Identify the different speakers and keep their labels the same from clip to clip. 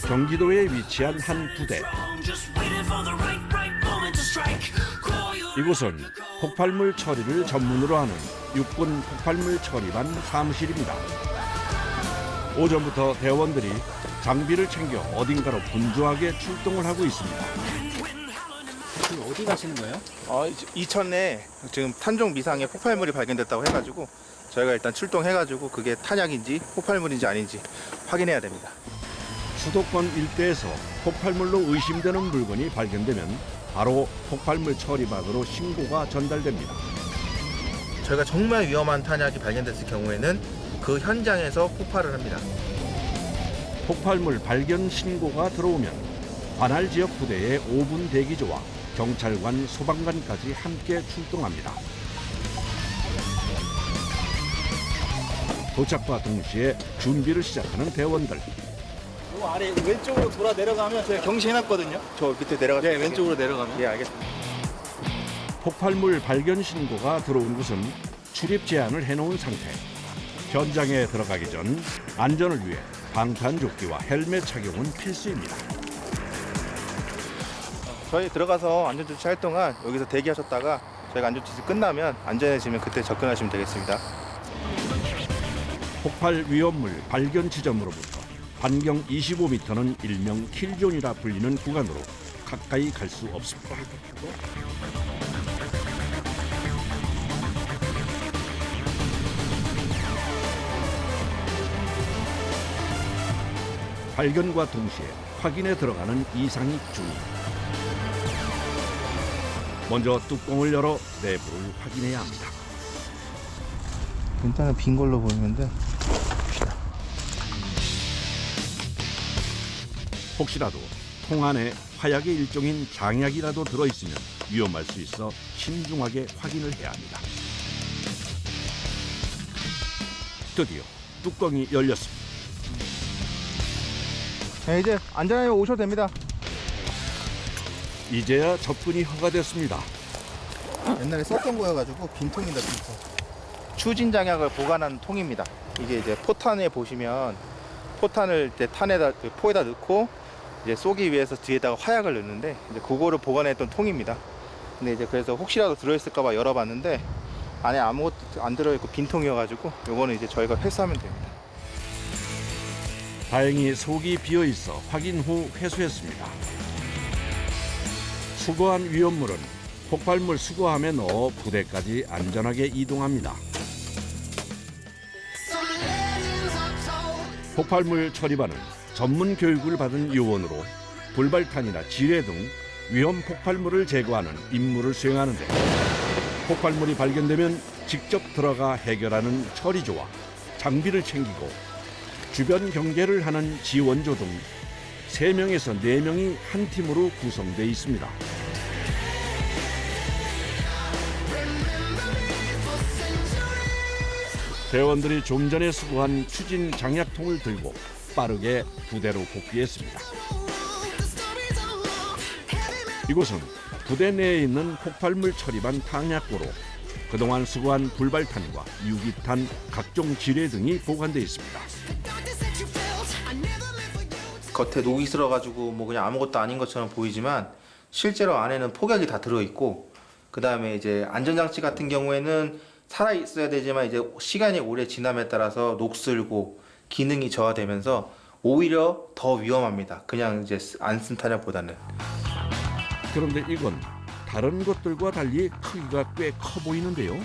Speaker 1: 경기도에 위치한 한 부대. 이곳은 폭발물 처리를 전문으로 하는 육군 폭발물 처리반 사무실입니다. 오전부터 대원들이 장비를 챙겨 어딘가로 분주하게 출동을 하고 있습니다.
Speaker 2: 지금 어디 가시는 거예요?
Speaker 3: 이천에 지금 탄종 미상의 폭발물이 발견됐다고 해가지고 저희가 일단 출동해가지고 그게 탄약인지 폭발물인지 아닌지 확인해야 됩니다.
Speaker 1: 수도권 일대에서 폭발물로 의심되는 물건이 발견되면 바로 폭발물 처리반으로 신고가 전달됩니다.
Speaker 3: 저희가 정말 위험한 탄약이 발견됐을 경우에는 그 현장에서 폭발을 합니다.
Speaker 1: 폭발물 발견 신고가 들어오면 관할 지역 부대의 5분 대기조와 경찰관, 소방관까지 함께 출동합니다. 도착과 동시에 준비를 시작하는 대원들.
Speaker 2: 이 아래 왼쪽으로 돌아 내려가면 저희 경시해놨거든요.
Speaker 3: 저 밑에 내려가서
Speaker 2: 네, 왼쪽으로 내려가면.
Speaker 3: 예, 알겠습니다.
Speaker 1: 폭발물 발견 신고가 들어온 곳은 출입 제한을 해놓은 상태. 현장에 들어가기 전 안전을 위해 방탄조끼와 헬멧 착용은 필수입니다.
Speaker 3: 저희 들어가서 안전조치 할 동안 여기서 대기하셨다가 저희가 안전조치 끝나면 안전해지면 그때 접근하시면 되겠습니다.
Speaker 1: 폭발 위험물 발견 지점으로부터 반경 25m는 일명 킬존이라 불리는 구간으로 가까이 갈 수 없습니다. 발견과 동시에 확인에 들어가는 이상익 중위. 먼저 뚜껑을 열어 내부를 확인해야 합니다.
Speaker 3: 일단은 빈 걸로 보이는데
Speaker 1: 혹시라도 통 안에 화약의 일종인 장약이라도 들어있으면 위험할 수 있어 신중하게 확인을 해야 합니다. 드디어 뚜껑이 열렸습니다.
Speaker 3: 네, 이제 안전하게 오셔도 됩니다.
Speaker 1: 이제야 접근이 허가됐습니다.
Speaker 3: 옛날에 썼던 거여가지고 빈통이다, 빈통. 추진 장약을 보관하는 통입니다. 이게 이제 포탄에 보시면 포탄을 이제 포에다 넣고 이제 쏘기 위해서 뒤에다가 화약을 넣는데 이제 그거를 보관했던 통입니다. 근데 이제 그래서 혹시라도 들어있을까봐 열어봤는데 안에 아무것도 안 들어있고 빈통이어가지고 요거는 이제 저희가 회수하면 됩니다.
Speaker 1: 다행히 속이 비어 있어 확인 후 회수했습니다. 수거한 위험물은 폭발물 수거함에 넣어 부대까지 안전하게 이동합니다. 폭발물 처리반은 전문 교육을 받은 요원으로 불발탄이나 지뢰 등 위험 폭발물을 제거하는 임무를 수행하는데, 폭발물이 발견되면 직접 들어가 해결하는 처리조와 장비를 챙기고 주변 경계를 하는 지원조 등 3명에서 4명이 한 팀으로 구성되어 있습니다. 대원들이 좀 전에 수거한 추진 장약통을 들고 빠르게 부대로 복귀했습니다. 이곳은 부대 내에 있는 폭발물 처리반 탄약고로 그동안 수거한 불발탄과 유기탄, 각종 지뢰 등이 보관되어 있습니다.
Speaker 3: 겉에 녹이 슬어가지고 뭐 그냥 아무것도 아닌 것처럼 보이지만 실제로 안에는 폭약이 다 들어있고, 그 다음에 이제 안전장치 같은 경우에는 살아 있어야 되지만 이제 시간이 오래 지남에 따라서 녹슬고 기능이 저하되면서 오히려 더 위험합니다. 그냥 이제 안 쓴 탄약보다는.
Speaker 1: 그런데 이건 다른 것들과 달리 크기가 꽤 커 보이는데요.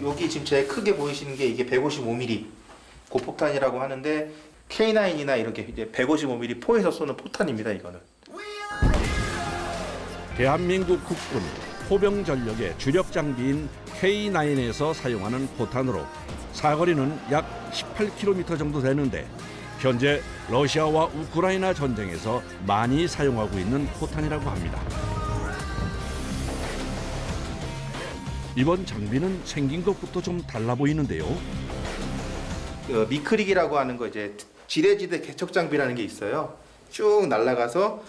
Speaker 3: 여기 지금 제일 크게 보이시는 게 이게 155mm 고폭탄이라고 하는데 K9이나 이렇게 이제 155mm 포에서 쏘는 포탄입니다. 이거는.
Speaker 1: 대한민국 국군 포병 전력의 주력 장비인 K9에서 사용하는 포탄으로 사거리는 약 18km 정도 되는데, 현재 러시아와 우크라이나 전쟁에서 많이 사용하고 있는 포탄이라고 합니다. 이번 장비는 생긴 것부터 좀 달라 보이는데요.
Speaker 3: 미크릭이라고 하는 거 이제 지뢰지대 개척 장비라는 게 있어요. 쭉 날아가서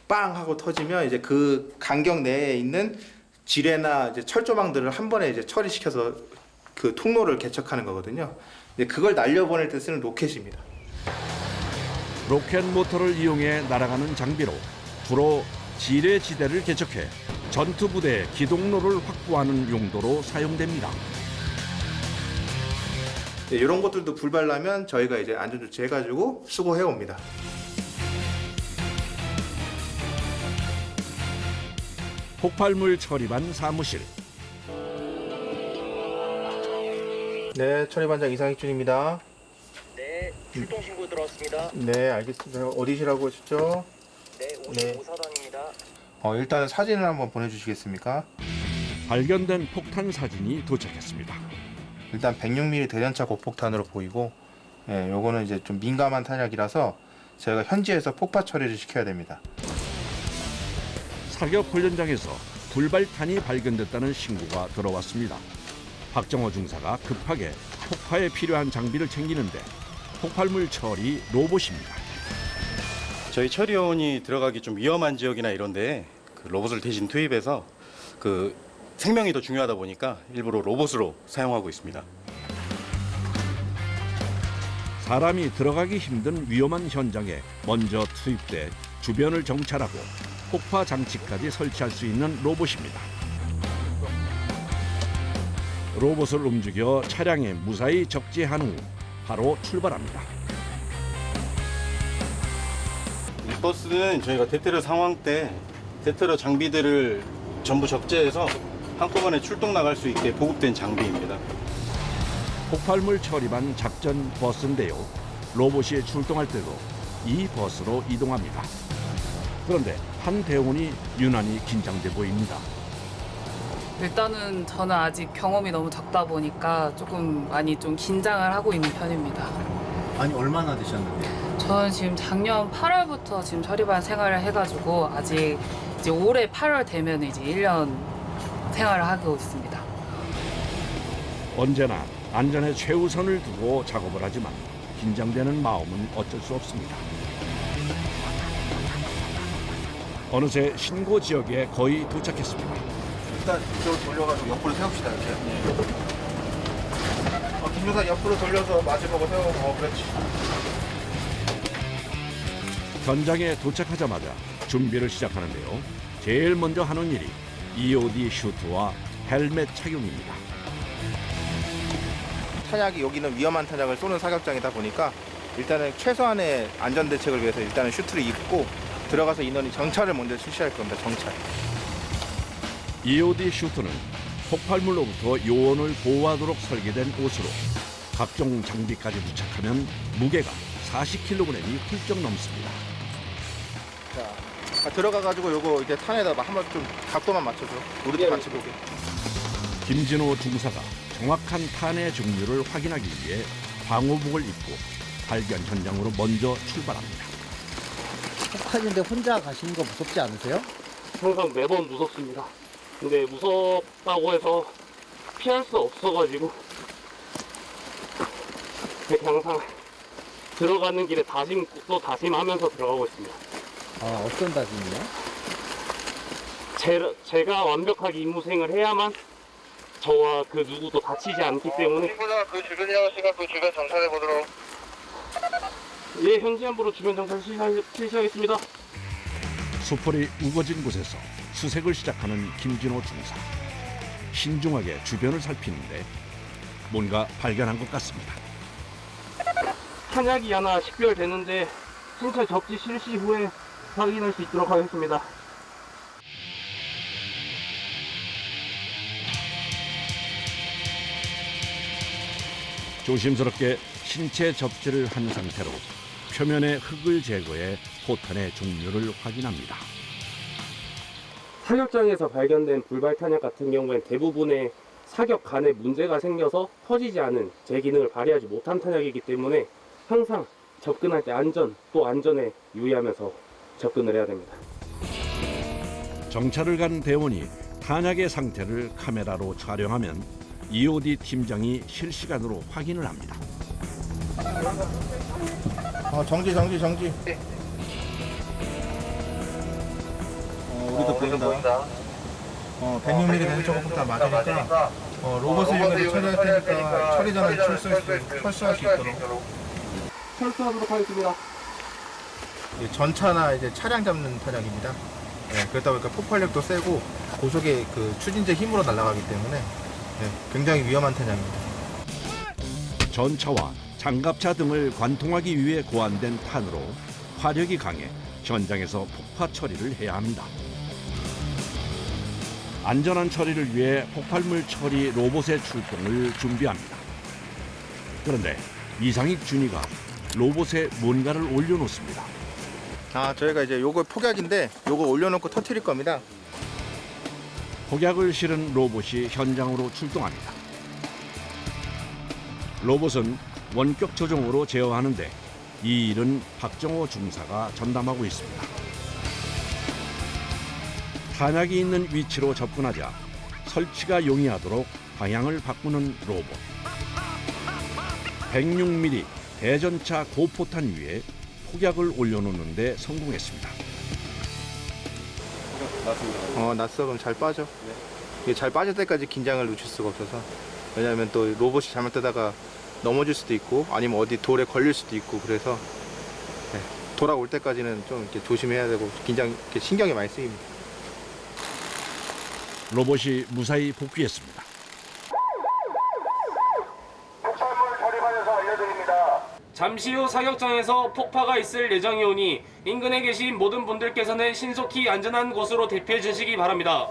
Speaker 3: 빵 하고 터지면 이제 그 간격 내에 있는 지뢰나 이제 철조망들을 한 번에 이제 처리시켜서 그 통로를 개척하는 거거든요. 근데 그걸 날려보낼 때 쓰는 로켓입니다.
Speaker 1: 로켓 모터를 이용해 날아가는 장비로 주로 지뢰지대를 개척해 전투 부대의 기동로를 확보하는 용도로 사용됩니다.
Speaker 3: 네, 이런 것들도 불발나면 저희가 이제 안전조치 해가지고 수거해 옵니다.
Speaker 1: 폭발물 처리반 사무실.
Speaker 3: 네, 처리반장 이상익준입니다.
Speaker 4: 네, 출동 신고 들어왔습니다.
Speaker 3: 네, 알겠습니다. 어디시라고 하셨죠?
Speaker 4: 네,
Speaker 3: 네.
Speaker 4: 55사단입니다.
Speaker 3: 일단 사진을 한번 보내주시겠습니까?
Speaker 1: 발견된 폭탄 사진이 도착했습니다.
Speaker 3: 일단 106mm 대전차 고폭탄으로 보이고, 예, 요거는 이제 좀 민감한 탄약이라서 저희가 현지에서 폭파 처리를 시켜야 됩니다.
Speaker 1: 사격 훈련장에서 불발탄이 발견됐다는 신고가 들어왔습니다. 박정호 중사가 급하게 폭파에 필요한 장비를 챙기는데 폭발물 처리 로봇입니다.
Speaker 5: 저희 처리원이 들어가기 좀 위험한 지역이나 이런데 그 로봇을 대신 투입해서 그 생명이 더 중요하다 보니까 일부러 로봇으로 사용하고 있습니다.
Speaker 1: 사람이 들어가기 힘든 위험한 현장에 먼저 투입돼 주변을 정찰하고 폭파 장치까지 설치할 수 있는 로봇입니다. 로봇을 움직여 차량에 무사히 적재한 후 바로 출발합니다.
Speaker 5: 이 버스는 저희가 대테러 상황 때 대테러 장비들을 전부 적재해서 한꺼번에 출동 나갈 수 있게 보급된 장비입니다.
Speaker 1: 폭발물 처리반 작전 버스인데요. 로봇이 출동할 때도 이 버스로 이동합니다. 그런데 한 대원이 유난히 긴장돼 보입니다.
Speaker 6: 일단은 저는 아직 경험이 너무 적다 보니까 조금 많이 좀 긴장을 하고 있는 편입니다.
Speaker 2: 아니 얼마나 되셨는데?
Speaker 6: 저는 지금 작년 8월부터 지금 처리반 생활을 해가지고 아직 이제 올해 8월 되면 이제 1년 생활을 하고 있습니다.
Speaker 1: 언제나 안전에 최우선을 두고 작업을 하지만 긴장되는 마음은 어쩔 수 없습니다. 어느새 신고 지역에 거의 도착했습니다.
Speaker 3: 일단 이쪽으로 돌려가지고 옆으로 세웁시다, 이렇게. 김조사 옆으로 돌려서 마주보고 세우고, 그렇지.
Speaker 1: 현장에 도착하자마자 준비를 시작하는데요. 제일 먼저 하는 일이 EOD 슈트와 헬멧 착용입니다.
Speaker 3: 탄약이 여기는 위험한 탄약을 쏘는 사격장이다 보니까 일단은 최소한의 안전 대책을 위해서 일단은 슈트를 입고 들어가서 인원이 정찰을 먼저 실시할 겁니다. 정찰.
Speaker 1: EOD 슈트는 폭발물로부터 요원을 보호하도록 설계된 옷으로 각종 장비까지 부착하면 무게가 40kg이 훌쩍 넘습니다.
Speaker 3: 자, 들어가가지고 요거 이제 탄에다 한번 좀 각도만 맞춰줘. 우리도 같이 보게.
Speaker 1: 김진호 중사가 정확한 탄의 종류를 확인하기 위해 방호복을 입고 발견 현장으로 먼저 출발합니다.
Speaker 2: 폭탄인데 혼자 가시는 거 무섭지 않으세요?
Speaker 4: 항상 매번 무섭습니다. 근데 무섭다고 해서 피할 수 없어가지고 항상 들어가는 길에 또 다짐하면서 들어가고 있습니다.
Speaker 2: 아, 어떤 다짐이요?
Speaker 4: 제가 완벽하게 임무 수행을 해야만 저와 그 누구도 다치지 않기 때문에
Speaker 3: 친구가 그 주변에 있으니까 그 주변 정찰해 보도록.
Speaker 4: 예, 현지함부로 주변 정찰 실시하겠습니다.
Speaker 1: 수풀이 우거진 곳에서 수색을 시작하는 김진호 중사. 신중하게 주변을 살피는데 뭔가 발견한 것 같습니다.
Speaker 4: 탄약이 하나 식별되는데 순찰 접지 실시 후에 확인할 수 있도록 하겠습니다.
Speaker 1: 조심스럽게 신체 접지를 한 상태로 표면의 흙을 제거해 포탄의 종류를 확인합니다.
Speaker 4: 사격장에서 발견된 불발 탄약 같은 경우엔 대부분의 사격 간에 문제가 생겨서 터지지 않은 제 기능을 발휘하지 못한 탄약이기 때문에 항상 접근할 때 안전에 유의하면서 접근을 해야 됩니다.
Speaker 1: 정찰을 간 대원이 탄약의 상태를 카메라로 촬영하면 EOD 팀장이 실시간으로 확인을 합니다.
Speaker 3: 정지. 우리도 보인다. 106mm 대전차 폭탄 맞으니까 로봇을 이용해서 처리할 테니까 처리 전에 철수할 수 있도록.
Speaker 4: 철수하도록 하겠습니다.
Speaker 3: 이제 전차나 이제 차량 잡는 탄약입니다. 예, 그렇다 보니까 폭발력도 세고 고속의 그 추진제 힘으로 날아가기 때문에 굉장히 위험한 탄약입니다.
Speaker 1: 전차와 장갑차 등을 관통하기 위해 고안된 탄으로 화력이 강해 현장에서 폭파 처리를 해야 합니다. 안전한 처리를 위해 폭발물 처리 로봇의 출동을 준비합니다. 그런데 이상익 준이가 로봇에 뭔가를 올려놓습니다.
Speaker 3: 저희가 이제 요거 폭약인데 요거 올려놓고 터뜨릴 겁니다.
Speaker 1: 폭약을 실은 로봇이 현장으로 출동합니다. 로봇은 원격 조종으로 제어하는데 이 일은 박정호 중사가 전담하고 있습니다. 탄약이 있는 위치로 접근하자 설치가 용이하도록 방향을 바꾸는 로봇. 106mm 대전차 고포탄 위에 폭약을 올려놓는 데 성공했습니다.
Speaker 3: 났어. 그럼 잘 빠져. 이게 잘 빠질 때까지 긴장을 늦출 수가 없어서. 왜냐하면 또 로봇이 잘못되다가 넘어질 수도 있고 아니면 어디 돌에 걸릴 수도 있고 그래서 돌아올 때까지는 좀 이렇게 조심해야 되고 이렇게 신경이 많이 쓰입니다.
Speaker 1: 로봇이 무사히 복귀했습니다.
Speaker 4: 잠시 후 사격장에서 폭파가 있을 예정이오니 인근에 계신 모든 분들께서는 신속히 안전한 곳으로 대피해 주시기 바랍니다.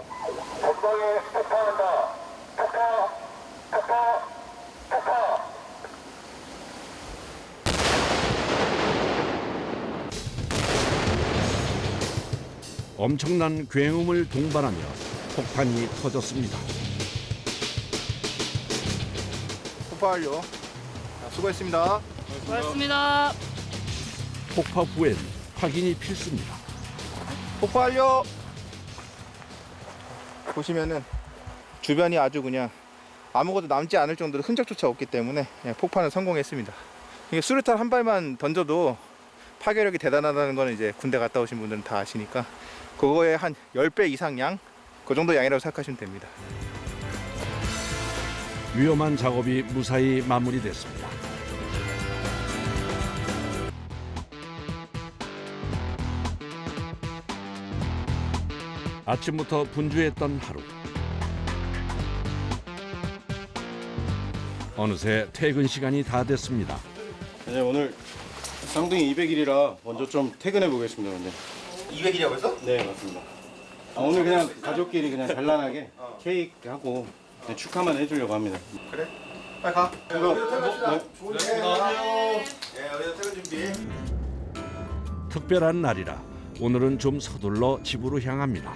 Speaker 1: 엄청난 굉음을 동반하며 폭탄이 터졌습니다.
Speaker 3: 폭파 완료. 수고했습니다.
Speaker 6: 고맙습니다.
Speaker 1: 폭파 후엔 확인이 필수입니다.
Speaker 3: 폭파 완료. 보시면은 주변이 아주 그냥 아무것도 남지 않을 정도로 흔적조차 없기 때문에 폭파는 성공했습니다. 이게 수류탄 한 발만 던져도 파괴력이 대단하다는 거는 이제 군대 갔다 오신 분들은 다 아시니까 그거의 한 10배 이상 양? 그 정도 양이라고 생각하시면 됩니다.
Speaker 1: 위험한 작업이 무사히 마무리됐습니다. 아침부터 분주했던 하루. 어느새 퇴근 시간이 다 됐습니다.
Speaker 5: 네, 오늘 쌍둥이 200일이라 먼저 좀 퇴근해 보겠습니다. 근데.
Speaker 3: 200이라고 했어?
Speaker 5: 네, 맞습니다. 오늘 그냥 가족끼리 그냥 단란하게 케이크 하고 그냥 축하만 해주려고 합니다.
Speaker 3: 그래? 빨리 가.
Speaker 5: 네.
Speaker 3: 퇴근 준비.
Speaker 1: 특별한 날이라 오늘은 좀 서둘러 집으로 향합니다.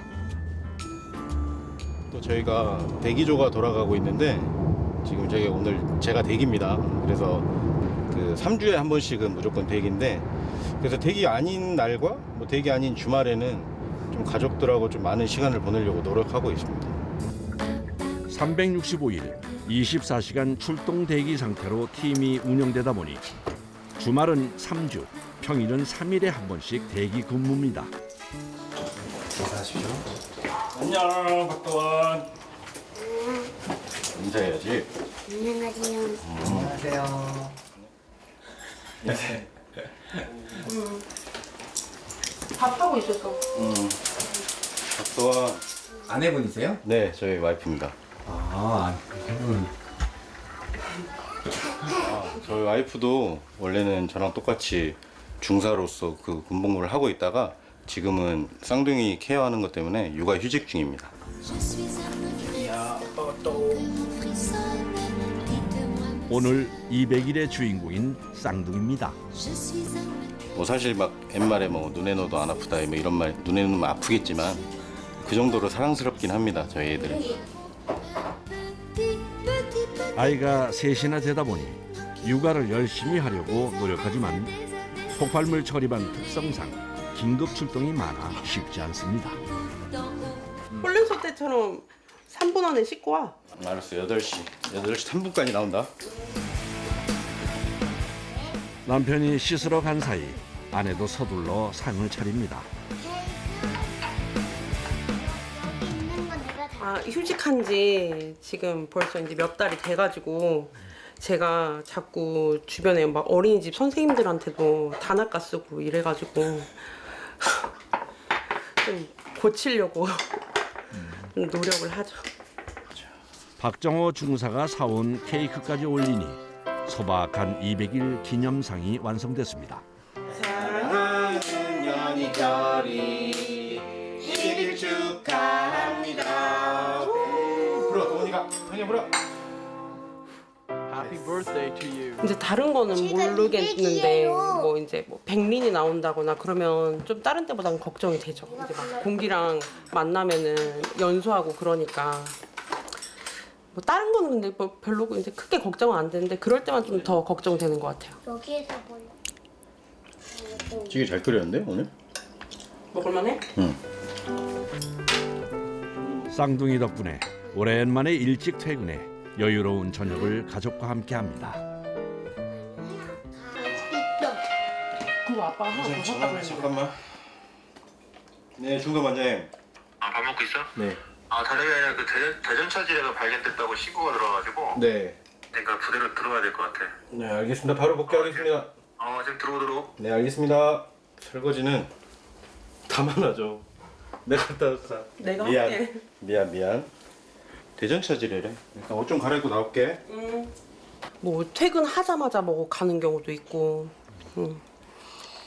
Speaker 5: 또 저희가 대기조가 돌아가고 있는데 지금 저희 오늘 제가 대기입니다. 그래서 그 3주에 한 번씩은 무조건 대기인데 그래서 대기 아닌 날과 뭐 대기 아닌 주말에는 좀 가족들하고 좀 많은 시간을 보내려고 노력하고 있습니다.
Speaker 1: 365일 24시간 출동 대기 상태로 팀이 운영되다 보니 주말은 3주, 평일은 3일에 한 번씩 대기 근무입니다.
Speaker 3: 인사하십시오.
Speaker 5: 안녕, 박도원. 인사해야지.
Speaker 7: 안녕하세요.
Speaker 3: 안녕하세요.
Speaker 7: 밥 하고 있었어.
Speaker 5: 박도원.
Speaker 3: 아내분이세요?
Speaker 5: 네, 저희 와이프입니다. 저희 와이프도 원래는 저랑 똑같이 중사로서 그 군복무를 하고 있다가 지금은 쌍둥이 케어하는 것 때문에 육아 휴직 중입니다.
Speaker 1: 오늘 200일의 주인공인 쌍둥이입니다.
Speaker 5: 뭐 사실 막 옛말에 뭐 눈에 넣어도 안 아프다 뭐 이런 말 눈에 넣으면 아프겠지만 그 정도로 사랑스럽긴 합니다. 저희 애들은.
Speaker 1: 아이가 셋이나 되다 보니 육아를 열심히 하려고 노력하지만 폭발물 처리반 특성상 긴급 출동이 많아 쉽지 않습니다.
Speaker 8: 홀림소 때처럼 3분 안에 씻고 와.
Speaker 5: 알았어. 8시 3분까지 나온다.
Speaker 1: 남편이 씻으러 간 사이 아내도 서둘러 상을 차립니다.
Speaker 8: 휴직한 지 지금 벌써 이제 몇 달이 돼가지고 제가 자꾸 주변에 막 어린이집 선생님들한테도 단아까 쓰고 이래가지고 좀 고치려고 좀 노력을 하죠.
Speaker 1: 박정호 중사가 사온 케이크까지 올리니 소박한 200일 기념상이 완성됐습니다.
Speaker 3: 사랑하는 연희결이 200일 축하합니다.
Speaker 5: 불어 도훈이가 불어.
Speaker 8: 이제 다른 거는 모르겠는데 뭐 이제 뭐 백린이 나온다거나 그러면 좀 다른 때보다는 걱정이 되죠. 이제 막 공기랑 만나면은 연소하고 그러니까 뭐 다른 거는 근데 뭐 별로 이제 크게 걱정은 안 되는데 그럴 때만 좀 더 걱정되는 것 같아요.
Speaker 7: 여기에서 보여.
Speaker 5: 찌개 잘 끓였는데 오늘?
Speaker 8: 먹을만해?
Speaker 5: 응.
Speaker 1: 쌍둥이 덕분에 오랜만에 일찍 퇴근해 여유로운 저녁을 가족과 함께합니다.
Speaker 8: 그거 아빠가 하나 더 샀다고 했는데.
Speaker 5: 잠깐만. 네, 중도 원장님.
Speaker 9: 아, 밥 먹고 있어?
Speaker 5: 네.
Speaker 9: 아, 다름이 아니라 그 대전차 지뢰가 발견됐다고 신고가 들어와가지고.
Speaker 5: 네.
Speaker 9: 그러니까 부대로 들어와야 될 것 같아.
Speaker 5: 네, 알겠습니다. 바로 복귀하겠습니다.
Speaker 9: 지금 들어오도록.
Speaker 5: 네, 알겠습니다. 설거지는 다만하죠. 내가 갔다 왔어.
Speaker 8: 내가
Speaker 5: 미안.
Speaker 8: 할게.
Speaker 5: 미안. 대전차 지뢰래. 일단 옷 좀 갈아입고 나올게.
Speaker 8: 뭐 퇴근하자마자 뭐 가는 경우도 있고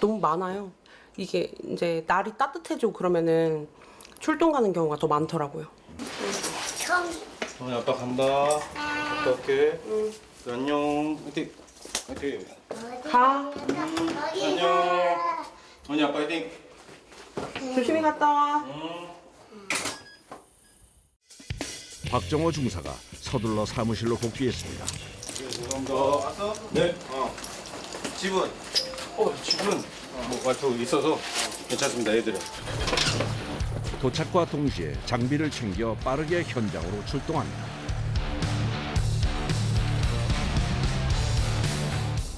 Speaker 8: 너무 많아요. 이게 이제 날이 따뜻해지고 그러면은 출동 가는 경우가 더 많더라고요.
Speaker 5: 오늘 아빠 간다. 갔다 올게. 안녕. 화이팅. 화이팅.
Speaker 8: 가.
Speaker 5: 안녕. 언니 아빠 화이팅.
Speaker 8: 조심히 갔다 와.
Speaker 1: 박정호 중사가 서둘러 사무실로 복귀했습니다.
Speaker 5: 죄송합니다. 왔어? 네. 집은? 집은 뭐 말투 있어서 괜찮습니다. 애들은.
Speaker 1: 도착과 동시에 장비를 챙겨 빠르게 현장으로 출동합니다.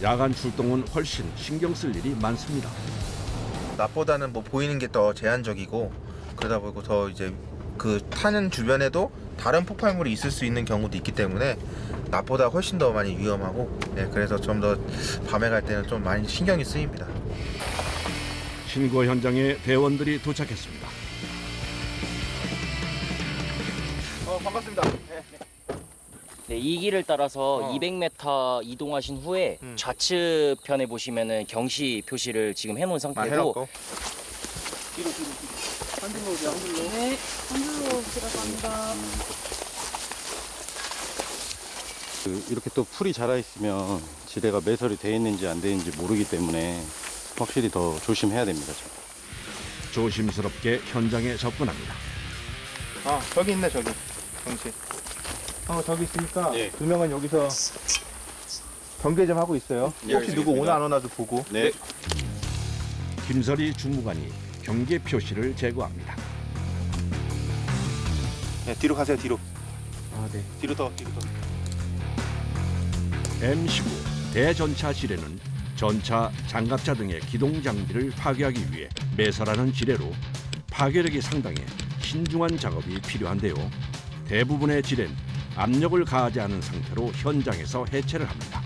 Speaker 1: 야간 출동은 훨씬 신경 쓸 일이 많습니다.
Speaker 3: 낮보다는 뭐 보이는 게 더 제한적이고 그러다 보고 더 이제 그 타는 주변에도 다른 폭발물이 있을 수 있는 경우도 있기 때문에 낮보다 훨씬 더 많이 위험하고 그래서 좀 더 밤에 갈 때는 좀 많이 신경이 쓰입니다.
Speaker 1: 신고 현장에 대원들이 도착했습니다.
Speaker 3: 반갑습니다.
Speaker 10: 네, 이 길을 따라서 200m 이동하신 후에 좌측편에 보시면은 경시 표시를 지금 해놓은 상태고
Speaker 3: 해놓고.
Speaker 6: 네, 한줄로 들어갑니다.
Speaker 5: 이렇게 또 풀이 자라 있으면 지뢰가 매설이 돼 있는지 안 돼 있는지 모르기 때문에 확실히 더 조심해야 됩니다.
Speaker 1: 조심스럽게 현장에 접근합니다.
Speaker 3: 아 저기 있네 저기 경시. 저기 있으니까
Speaker 5: 네.
Speaker 3: 두 명은 여기서 경계 좀 하고 있어요.
Speaker 5: 네,
Speaker 3: 혹시 누구
Speaker 5: 알겠습니다.
Speaker 3: 오나 안 오나도 보고.
Speaker 5: 네.
Speaker 1: 김설이 주무관이 경계 표시를 제거합니다.
Speaker 3: 네, 뒤로 가세요 뒤로.
Speaker 5: 네.
Speaker 3: 뒤로 더.
Speaker 1: M19 대전차 지뢰는 전차, 장갑차 등의 기동 장비를 파괴하기 위해 매설하는 지뢰로 파괴력이 상당해 신중한 작업이 필요한데요. 대부분의 지뢰는 압력을 가하지 않은 상태로 현장에서 해체를 합니다.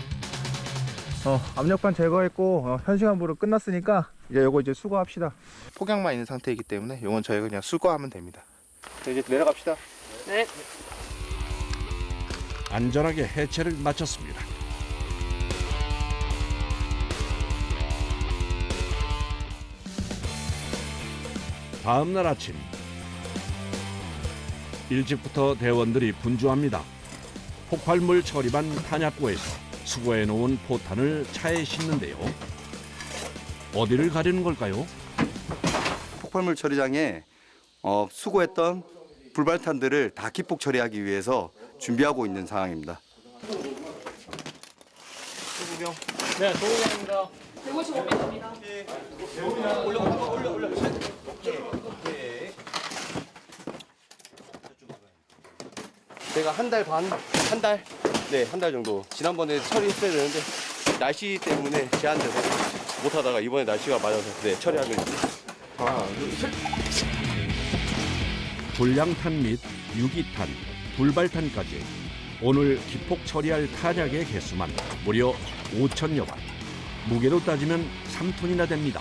Speaker 3: 압력반 제거했고 현시간부로 끝났으니까 요거 이제 수거합시다. 폭약만 있는 상태이기 때문에 요건 저희가 그냥 수거하면 됩니다. 이제 내려갑시다.
Speaker 8: 네.
Speaker 1: 안전하게 해체를 마쳤습니다. 다음 날 아침 일찍부터 대원들이 분주합니다. 폭발물 처리반 탄약고에서 수거해 놓은 포탄을 차에 싣는데요. 어디를 가려는 걸까요?
Speaker 11: 폭발물 처리장에 수거했던 불발탄들을 다 기폭 처리하기 위해서 준비하고 있는 상황입니다.
Speaker 4: 네, 도우경입니다.
Speaker 6: 155m입니다.
Speaker 11: 제가 한 달 정도 지난번에 처리했어야 되는데 날씨 때문에 제한돼서 못하다가 이번에 날씨가 맞아서 처리하게 됐습니다.
Speaker 1: 불량탄 및 유기탄, 불발탄까지 오늘 기폭 처리할 탄약의 개수만 무려 5,000여 발. 무게로 따지면 3톤이나 됩니다.